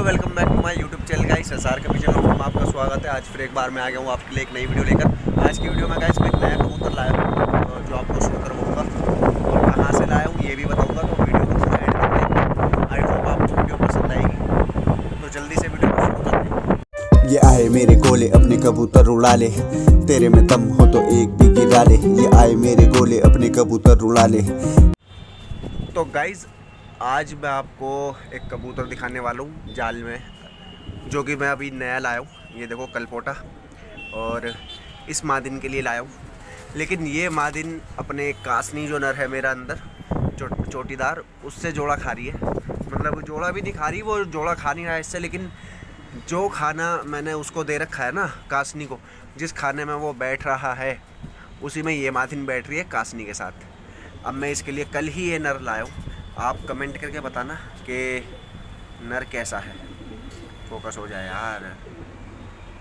Welcome back to my YouTube channel guys. SR के channel में आपका स्वागत है। आज फिर एक बार मैं आ गया हूँ आपके लिए एक नई वीडियो लेकर। आज की वीडियो में गाइस मैं एक नया कबूतर लाया हूँ जो आपको शो करवाऊँगा और कहाँ से लाया हूँ ये भी बताऊँगा। तो वीडियो को पूरा एंड तक देखना। आई होप आपको वीडियो पसंद आएगी, तो जल्दी से वीडियो को शुरू करते हैं। ये आए मेरे गोले अपने कबूतर उड़ा ले, तेरे में दम हो तो एक भी गिरा ले। ये आए मेरे गोले अपने कबूतर उड़ा ले। तो गाइस आज मैं आपको एक कबूतर दिखाने वाला हूँ जाल में, जो कि मैं अभी नया लाया हूँ। ये देखो कलपोटा, और इस मादिन के लिए लाया हूँ। लेकिन ये मादिन अपने कासनी जो नर है मेरा अंदर चोटीदार, उससे जोड़ा खा रही है। मतलब जोड़ा भी नहीं खा रही, वो जोड़ा खा नहीं रहा है इससे। लेकिन जो खाना मैंने उसको दे रखा है ना कासनी को, जिस खाने में वो बैठ रहा है उसी में ये मादिन बैठ रही है कासनी के साथ। अब मैं इसके लिए कल ही ये नर लाया हूँ। आप कमेंट करके बताना कि नर कैसा है। फोकस हो जाए यार,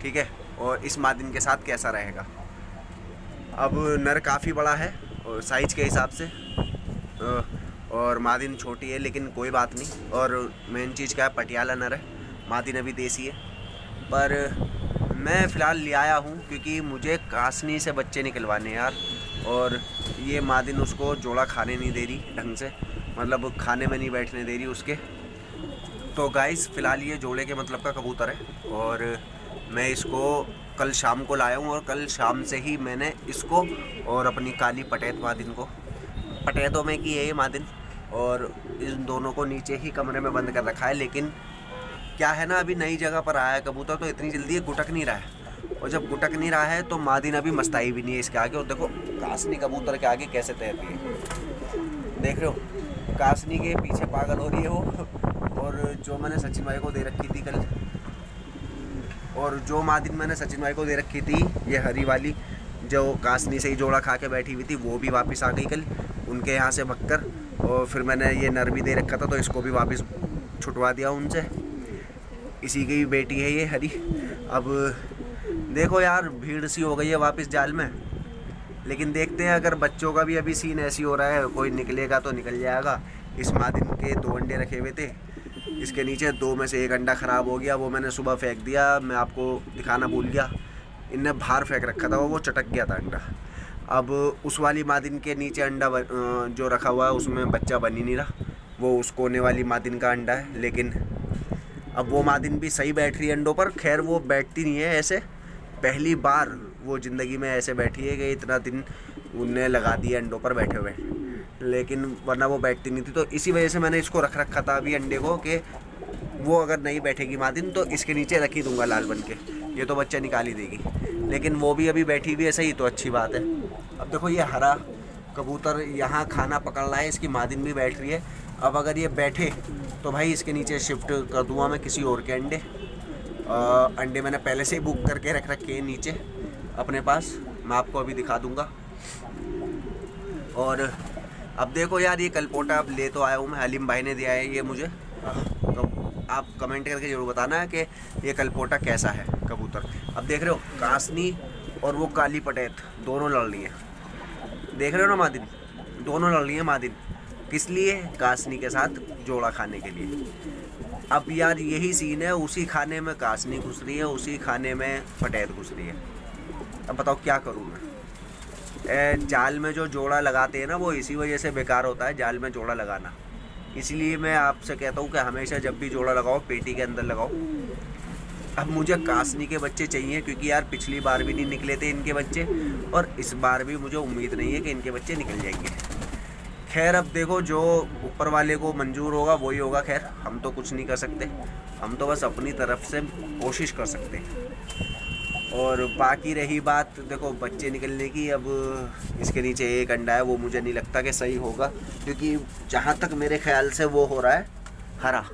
ठीक है। और इस मादिन के साथ कैसा रहेगा। अब नर काफ़ी बड़ा है और साइज के हिसाब से, और मादिन छोटी है, लेकिन कोई बात नहीं। और मेन चीज़ क्या है, पटियाला नर है, मादिन अभी देसी है। पर मैं फ़िलहाल ले आया हूँ क्योंकि मुझे कासनी से बच्चे निकलवाने यार। और ये मादिन उसको जोड़ा खाने नहीं दे रही ढंग से, मतलब खाने में नहीं बैठने दे रही उसके। तो गाइस फ़िलहाल ये जोड़े के मतलब का कबूतर है, और मैं इसको कल शाम को लाया हूँ। और कल शाम से ही मैंने इसको और अपनी काली पटेत मादिन को, पटेतों में की है ये मादिन, और इन दोनों को नीचे ही कमरे में बंद कर रखा है। लेकिन क्या है ना, अभी नई जगह पर आया है कबूतर, तो इतनी जल्दी ये गुटक नहीं रहा है। और जब गुटक नहीं रहा है तो मादिन अभी मस्ताई भी नहीं है इसके आगे। और देखो कासनी कबूतर के आगे कैसे तैरती है, देख रहे हो। कासनी के पीछे पागल हो रही है वो। और जो मैंने सचिन भाई को दे रखी थी कल, और जो मादिन मैंने सचिन भाई को दे रखी थी, ये हरी वाली जो कासनी से ही जोड़ा खा के बैठी हुई थी, वो भी वापस आ गई कल उनके यहाँ से भगकर। और फिर मैंने ये नर भी दे रखा था, तो इसको भी वापस छुटवा दिया उनसे। इसी की बेटी है ये हरी। अब देखो यार, भीड़ सी हो गई है वापस जाल में। लेकिन देखते हैं, अगर बच्चों का भी अभी सीन ऐसी हो रहा है, कोई निकलेगा तो निकल जाएगा। इस मादिन के 2 अंडे रखे हुए थे, इसके नीचे 2 में से 1 अंडा ख़राब हो गया, वो मैंने सुबह फेंक दिया। मैं आपको दिखाना भूल गया, इनने बाहर फेंक रखा था, वो चटक गया था अंडा। अब उस वाली मादिन के नीचे अंडा जो रखा हुआ है उसमें बच्चा बन ही नहीं रहा, वो उस कोने वाली मादिन का अंडा है। लेकिन अब वो मादिन भी सही बैठ रही है अंडों पर। खैर वो बैठती नहीं है ऐसे, पहली बार वो ज़िंदगी में ऐसे बैठी है कि इतना दिन उनने लगा दिए अंडों पर बैठे हुए, लेकिन वरना वो बैठती नहीं थी। तो इसी वजह से मैंने इसको रख रखा था अभी अंडे को, कि वो अगर नहीं बैठेगी मादिन तो इसके नीचे रख ही दूंगा लाल बन के, ये तो बच्चा निकाल ही देगी। लेकिन वो भी अभी बैठी हुई है सही, तो अच्छी बात है। अब देखो ये हरा कबूतर यहाँ खाना पकड़ रहा है, इसकी मादिन भी बैठ रही है। अब अगर ये बैठे तो भाई इसके नीचे शिफ्ट कर दूँगा मैं किसी और के अंडे। अंडे मैंने पहले से ही बुक करके रख रखे हैं नीचे अपने पास, मैं आपको अभी दिखा दूंगा। और अब देखो यार, ये कलपोटा अब ले तो आया हूँ मैं, हलीम भाई ने दिया है ये मुझे। तो आप कमेंट करके ज़रूर बताना है कि ये कलपोटा कैसा है कबूतर। अब देख रहे हो कासनी और वो काली पटेत दोनों लड़ रही हैं, देख रहे हो ना मादिन, दोनों लड़ रही हैं मादिन। किस लिए? कासनी के साथ जोड़ा खाने के लिए। अब यार यही सीन है, उसी खाने में कासनी घुस रही है, उसी खाने में पटेत घुस रही है। अब बताओ क्या करूँ मैं। जाल में जो जोड़ा लगाते हैं ना, वो इसी वजह से बेकार होता है जाल में जोड़ा लगाना। इसीलिए मैं आपसे कहता हूँ कि हमेशा जब भी जोड़ा लगाओ पेटी के अंदर लगाओ। अब मुझे कासनी के बच्चे चाहिए, क्योंकि यार पिछली बार भी नहीं निकले थे इनके बच्चे, और इस बार भी मुझे उम्मीद नहीं है कि इनके बच्चे निकल जाएंगे। खैर अब देखो, जो ऊपर वाले को मंजूर होगा वही होगा। खैर हम तो कुछ नहीं कर सकते, हम तो बस अपनी तरफ से कोशिश कर सकते हैं। और बाकी रही बात देखो बच्चे निकलने की, अब इसके नीचे 1 अंडा है, वो मुझे नहीं लगता कि सही होगा, क्योंकि जहाँ तक मेरे ख्याल से वो हो रहा है हरा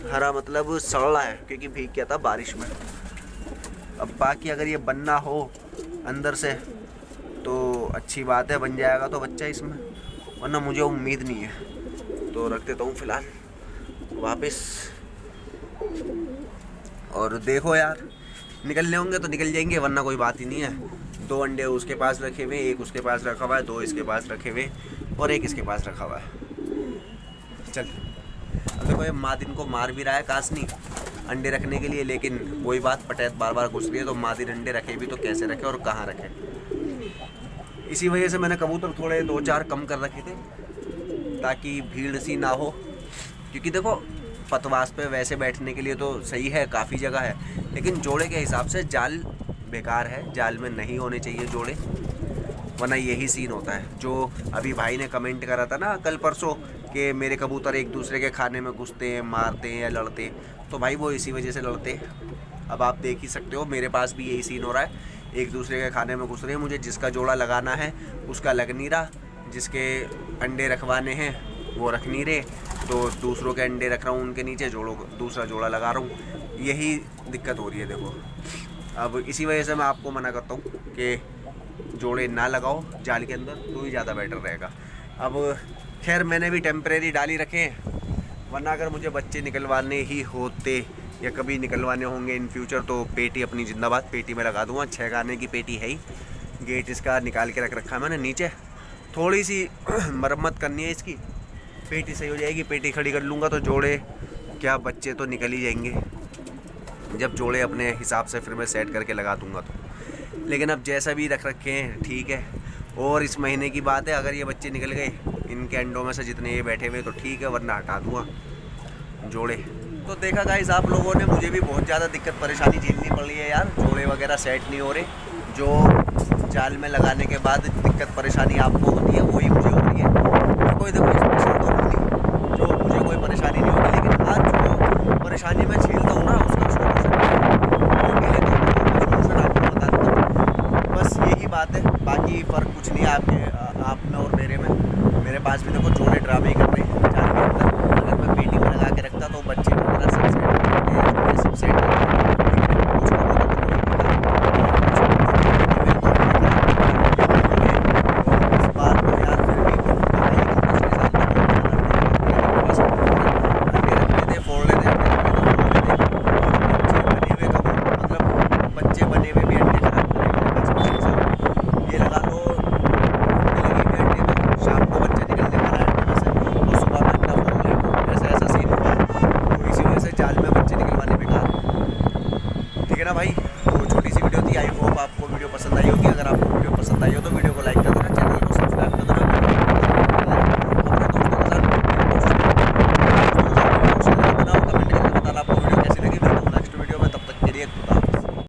हरा, मतलब सड़ रहा है, क्योंकि भीग गया था बारिश में। अब बाकी अगर ये बनना हो अंदर से तो अच्छी बात है, बन जाएगा तो बच्चा इसमें, वरना मुझे उम्मीद नहीं है। तो रख देता हूँ फ़िलहाल वापस। और देखो यार, निकलने होंगे तो निकल जाएंगे, वरना कोई बात ही नहीं है। 2 अंडे उसके पास रखे हुए, 1 उसके पास रखा हुआ है, 2 इसके पास रखे हुए और 1 इसके पास रखा हुआ है। चल अब देखो ये मादिन को मार भी रहा है कासनी अंडे रखने के लिए, लेकिन वही बात, पटैत बार बार घुस रही है, तो मादिन अंडे रखे भी तो कैसे रखे और कहाँ रखे। इसी वजह से मैंने कबूतर थोड़े 2-4 कम कर रखे थे ताकि भीड़ सी ना हो, क्योंकि देखो पतवास पे वैसे बैठने के लिए तो सही है, काफ़ी जगह है, लेकिन जोड़े के हिसाब से जाल बेकार है, जाल में नहीं होने चाहिए जोड़े, वरना यही सीन होता है। जो अभी भाई ने कमेंट करा था ना कल परसों कि मेरे कबूतर एक दूसरे के खाने में घुसते हैं, मारते हैं या लड़ते हैं, तो भाई वो इसी वजह से लड़ते हैं। अब आप देख ही सकते हो मेरे पास भी यही सीन हो रहा है, एक दूसरे के खाने में घुस रहे हैं। मुझे जिसका जोड़ा लगाना है उसका लग नहीं रहा, जिसके अंडे रखवाने हैं वो रख नहीं रहे, तो दूसरों के अंडे रख रहा हूँ, उनके नीचे दूसरा जोड़ा लगा रहा हूँ, यही दिक्कत हो रही है। देखो अब इसी वजह से मैं आपको मना करता हूँ कि जोड़े ना लगाओ जाल के अंदर, तो ही ज़्यादा बेटर रहेगा। अब खैर मैंने भी टेम्परेरी डाल ही रखे हैं, वरना अगर मुझे बच्चे निकलवाने ही होते या कभी निकलवाने होंगे इन फ्यूचर, तो पेटी अपनी जिंदाबाद, पेटी में लगा दूँगा। 6 गाने की पेटी है ही, गेट इसका निकाल के रख रखा है मैंने नीचे, थोड़ी सी मरम्मत करनी है इसकी, पेटी सही हो जाएगी, पेटी खड़ी कर लूँगा तो जोड़े क्या बच्चे तो निकल ही जाएंगे, जब जोड़े अपने हिसाब से फिर मैं सेट करके लगा दूँगा तो। लेकिन अब जैसा भी रख रखे हैं ठीक है, और इस महीने की बात है, अगर ये बच्चे निकल गए इनके अंडों में से जितने ये बैठे हुए तो ठीक है, वरना हटा दूँगा जोड़े। तो देखा गाइस आप लोगों ने, मुझे भी बहुत ज़्यादा दिक्कत परेशानी झेलनी पड़ रही है यार, जोड़े वगैरह सेट नहीं हो रहे, जो जाल में लगाने के बाद दिक्कत परेशानी आपको होती है वही मुझे हो रही है। कोई देखो स्पेशल तो होगी जो मुझे कोई परेशानी नहीं होगी, लेकिन आज जो परेशानी मैं झेलता हूँ ना उसका सोल्यूशन आपको बता देता हूँ, बस यही बात है, बाकी फ़र्क कुछ नहीं है आप में और मेरे पास भी देखो जोड़े ड्रामे कर रहे हैं जाल के अंदर। अगर मैं पेटी में लगा के रखता तो बच्चे वगैरह सब सेट ना भाई। तो छोटी सी वीडियो थी, आई होप आपको वीडियो पसंद आई होगी। अगर आपको वीडियो पसंद आई हो तो वीडियो को लाइक